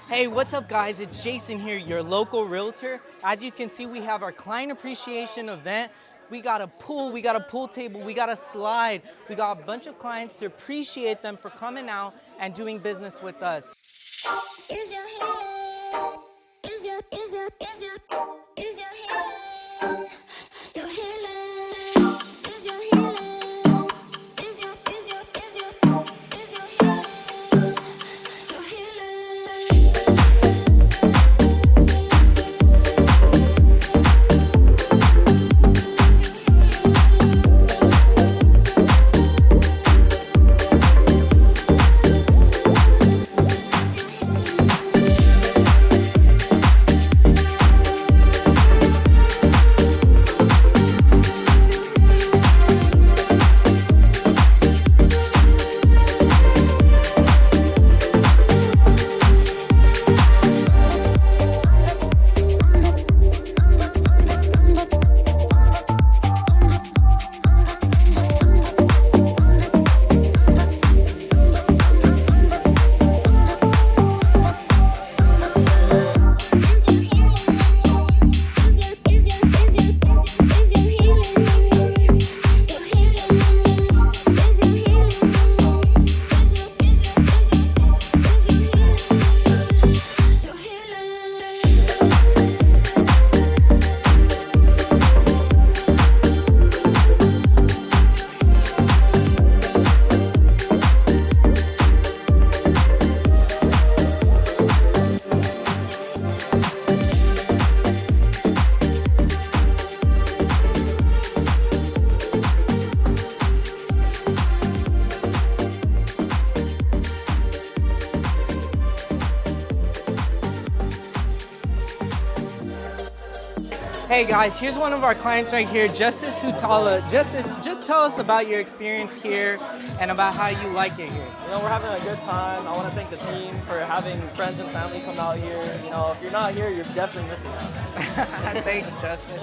Hey, what's up guys? It's Jason here, your local realtor. As you can see, we have our client appreciation event. We got a pool, we got a pool table, we got a slide. We got a bunch of clients to appreciate them for coming out and doing business with us. Is your healing? Is your healing? Your healing? Is your healing? Is your healing? Your healing? Hey guys, here's one of our clients right here, Justice Hutala. Justice, just tell us about your experience here and about how you like it here. You know, we're having a good time. I want to thank the team for having friends and family come out here. You know, if you're not here, you're definitely missing out. Thanks, Justin.